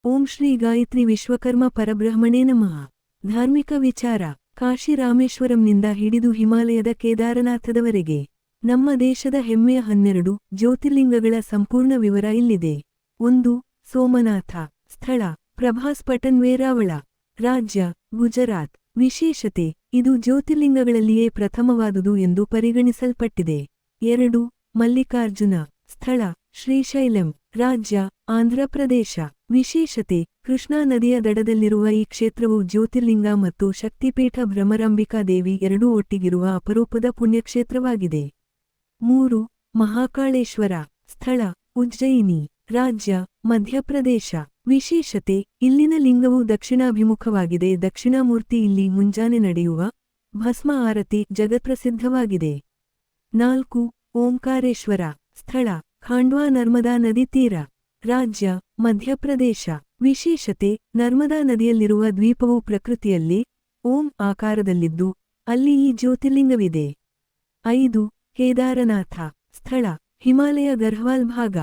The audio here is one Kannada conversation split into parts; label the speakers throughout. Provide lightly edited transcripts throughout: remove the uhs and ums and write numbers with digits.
Speaker 1: ಓಂ ಶ್ರೀ ಗಾಯತ್ರಿ ವಿಶ್ವಕರ್ಮ ಪರಬ್ರಹ್ಮಣೇ ನಮಃ. ಧಾರ್ಮಿಕ ವಿಚಾರ. ಕಾಶಿ ರಾಮೇಶ್ವರಂನಿಂದ ಹಿಡಿದು ಹಿಮಾಲಯದ ಕೇದಾರನಾಥದವರೆಗೆ ನಮ್ಮ ದೇಶದ ಹೆಮ್ಮೆಯ 12 ಜ್ಯೋತಿರ್ಲಿಂಗಗಳ ಸಂಪೂರ್ಣ ವಿವರ ಇಲ್ಲಿದೆ. 1. ಸೋಮನಾಥ. ಸ್ಥಳ: ಪ್ರಭಾಸ್ ಪಟನ್ ವೇರಾವಳ. ರಾಜ್ಯ: ಗುಜರಾತ್. ವಿಶೇಷತೆ: ಇದು ಜ್ಯೋತಿರ್ಲಿಂಗಗಳಲ್ಲಿಯೇ ಪ್ರಥಮವಾದುದು ಎಂದು ಪರಿಗಣಿಸಲ್ಪಟ್ಟಿದೆ. 2. ಮಲ್ಲಿಕಾರ್ಜುನ. ಸ್ಥಳ: ಶ್ರೀಶೈಲಂ. ರಾಜ್ಯ: ಆಂಧ್ರಪ್ರದೇಶ. ವಿಶೇಷತೆ: ಕೃಷ್ಣಾ ನದಿಯ ದಡದಲ್ಲಿರುವ ಈ ಕ್ಷೇತ್ರವು ಜ್ಯೋತಿರ್ಲಿಂಗ ಮತ್ತು ಶಕ್ತಿಪೀಠ ಭ್ರಮರಾಂಬಿಕಾ ದೇವಿ ಎರಡೂ ಒಟ್ಟಿಗಿರುವ ಅಪರೂಪದ ಪುಣ್ಯಕ್ಷೇತ್ರವಾಗಿದೆ. 3. ಮಹಾಕಾಳೇಶ್ವರ. ಸ್ಥಳ: ಉಜ್ಜಯಿನಿ. ರಾಜ್ಯ: ಮಧ್ಯಪ್ರದೇಶ. ವಿಶೇಷತೆ: ಇಲ್ಲಿನ ಲಿಂಗವು ದಕ್ಷಿಣಾಭಿಮುಖವಾಗಿದೆ. ದಕ್ಷಿಣಾಮೂರ್ತಿ ಇಲ್ಲಿ ಮುಂಜಾನೆ ನಡೆಯುವ ಭಸ್ಮ ಆರತಿ ಜಗತ್ಪ್ರಸಿದ್ಧವಾಗಿದೆ. 4. ಓಂಕಾರೇಶ್ವರ. ಸ್ಥಳ: ಖಾಂಡ್ವಾ ನರ್ಮದಾ ನದಿ ತೀರ. ರಾಜ್ಯ: ಮಧ್ಯಪ್ರದೇಶ. ವಿಶೇಷತೆ: ನರ್ಮದಾ ನದಿಯಲ್ಲಿರುವ ದ್ವೀಪವು ಪ್ರಕೃತಿಯಲ್ಲಿ ಓಂ ಆಕಾರದಲ್ಲಿದ್ದು ಅಲ್ಲಿ ಈ ಜ್ಯೋತಿರ್ಲಿಂಗವಿದೆ. 5. ಕೇದಾರನಾಥ. ಸ್ಥಳ: ಹಿಮಾಲಯ ಗರ್ಹ್ವಾಲ್ ಭಾಗ.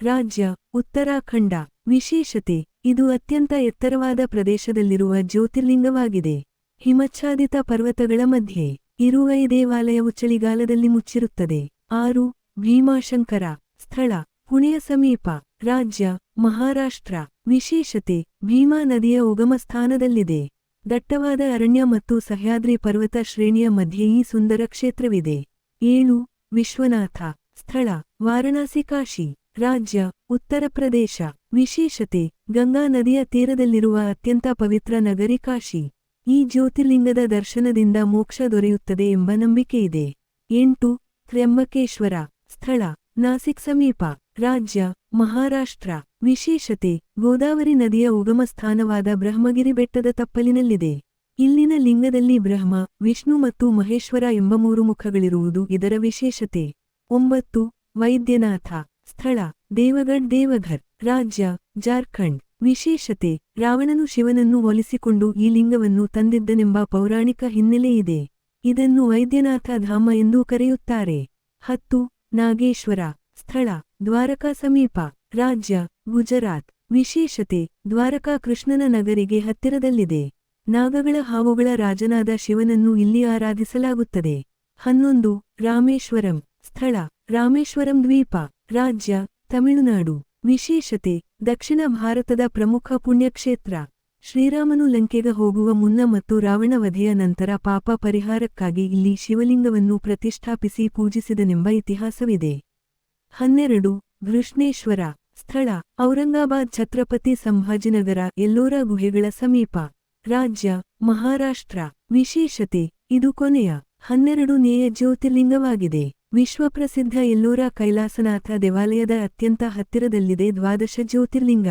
Speaker 1: ರಾಜ್ಯ: ಉತ್ತರಾಖಂಡ. ವಿಶೇಷತೆ: ಇದು ಅತ್ಯಂತ ಎತ್ತರವಾದ ಪ್ರದೇಶದಲ್ಲಿರುವ ಜ್ಯೋತಿರ್ಲಿಂಗವಾಗಿದೆ. ಹಿಮಚ್ಛಾದಿತ ಪರ್ವತಗಳ ಮಧ್ಯೆ ಇರುವ ಈ ದೇವಾಲಯವು ಚಳಿಗಾಲದಲ್ಲಿ ಮುಚ್ಚಿರುತ್ತದೆ. 6. ಭೀಮಾಶಂಕರ. ಸ್ಥಳ: ಪುಣೆಯ ಸಮೀಪ. ರಾಜ್ಯ: ಮಹಾರಾಷ್ಟ್ರ. ವಿಶೇಷತೆ: ಭೀಮಾ ನದಿಯ ಉಗಮ ಸ್ಥಾನದಲ್ಲಿದೆ. ದಟ್ಟವಾದ ಅರಣ್ಯ ಮತ್ತು ಸಹ್ಯಾದ್ರಿ ಪರ್ವತ ಶ್ರೇಣಿಯ ಮಧ್ಯೆ ಈ ಸುಂದರ ಕ್ಷೇತ್ರವಿದೆ. 7. ವಿಶ್ವನಾಥ. ಸ್ಥಳ: ವಾರಣಾಸಿ ಕಾಶಿ. ರಾಜ್ಯ: ಉತ್ತರ ಪ್ರದೇಶ. ವಿಶೇಷತೆ: ಗಂಗಾ ನದಿಯ ತೀರದಲ್ಲಿರುವ ಅತ್ಯಂತ ಪವಿತ್ರ ನಗರಿ ಕಾಶಿ. ಈ ಜ್ಯೋತಿರ್ಲಿಂಗದ ದರ್ಶನದಿಂದ ಮೋಕ್ಷ ದೊರೆಯುತ್ತದೆ ಎಂಬ ನಂಬಿಕೆಯಿದೆ. 8. ತ್ರ್ಯಂಬಕೇಶ್ವರ. ಸ್ಥಳ: ನಾಸಿಕ್ ಸಮೀಪ. ರಾಜ್ಯ: ಮಹಾರಾಷ್ಟ್ರ. ವಿಶೇಷತೆ: ಗೋದಾವರಿ ನದಿಯ ಉಗಮ ಸ್ಥಾನವಾದ ಬ್ರಹ್ಮಗಿರಿ ಬೆಟ್ಟದ ತಪ್ಪಲಿನಲ್ಲಿದೆ. ಇಲ್ಲಿನ ಲಿಂಗದಲ್ಲಿ ಬ್ರಹ್ಮ, ವಿಷ್ಣು ಮತ್ತು ಮಹೇಶ್ವರ ಎಂಬ 3 ಮುಖಗಳಿರುವುದು ಇದರ ವಿಶೇಷತೆ. 9. ವೈದ್ಯನಾಥ. ಸ್ಥಳ: ದೇವಗಢ್ ದೇವಘರ್. ರಾಜ್ಯ: ಜಾರ್ಖಂಡ್. ವಿಶೇಷತೆ: ರಾವಣನು ಶಿವನನ್ನು ಒಲಿಸಿಕೊಂಡು ಈ ಲಿಂಗವನ್ನು ತಂದಿದ್ದನೆಂಬ ಪೌರಾಣಿಕ ಹಿನ್ನೆಲೆಯಿದೆ. ಇದನ್ನು ವೈದ್ಯನಾಥ ಧಾಮ ಎಂದೂ ಕರೆಯುತ್ತಾರೆ. 10. ನಾಗೇಶ್ವರ. ಸ್ಥಳ: ದ್ವಾರಕಾ ಸಮೀಪ. ರಾಜ್ಯ: ಗುಜರಾತ್. ವಿಶೇಷತೆ: ದ್ವಾರಕಾ ಕೃಷ್ಣನ ನಗರಿಗೆ ಹತ್ತಿರದಲ್ಲಿದೆ. ನಾಗಗಳ ಹಾವುಗಳ ರಾಜನಾದ ಶಿವನನ್ನು ಇಲ್ಲಿ ಆರಾಧಿಸಲಾಗುತ್ತದೆ. 11. ರಾಮೇಶ್ವರಂ. ಸ್ಥಳ: ರಾಮೇಶ್ವರಂ ದ್ವೀಪ. ರಾಜ್ಯ: ತಮಿಳುನಾಡು. ವಿಶೇಷತೆ: ದಕ್ಷಿಣ ಭಾರತದ ಪ್ರಮುಖ ಪುಣ್ಯಕ್ಷೇತ್ರ. ಶ್ರೀರಾಮನು ಲಂಕೆಗೆ ಹೋಗುವ ಮುನ್ನ ಮತ್ತು ರಾವಣ ವಧೆಯ ನಂತರ ಪಾಪ ಪರಿಹಾರಕ್ಕಾಗಿ ಇಲ್ಲಿ ಶಿವಲಿಂಗವನ್ನು ಪ್ರತಿಷ್ಠಾಪಿಸಿ ಪೂಜಿಸಿದನೆಂಬ ಇತಿಹಾಸವಿದೆ. 12. ಘೃಷ್ಣೇಶ್ವರ. ಸ್ಥಳ: ಔರಂಗಾಬಾದ್ ಛತ್ರಪತಿ ಸಂಭಾಜಿನಗರ ಎಲ್ಲೋರಾ ಗುಹೆಗಳ ಸಮೀಪ. ರಾಜ್ಯ: ಮಹಾರಾಷ್ಟ್ರ. ವಿಶೇಷತೆ: ಇದು ಕೊನೆಯ 12ನೇಯ ಜ್ಯೋತಿರ್ಲಿಂಗವಾಗಿದೆ. ವಿಶ್ವಪ್ರಸಿದ್ಧ ಎಲ್ಲೋರಾ ಕೈಲಾಸನಾಥ ದೇವಾಲಯದ ಅತ್ಯಂತ ಹತ್ತಿರದಲ್ಲಿದೆ. 12 ಜ್ಯೋತಿರ್ಲಿಂಗ.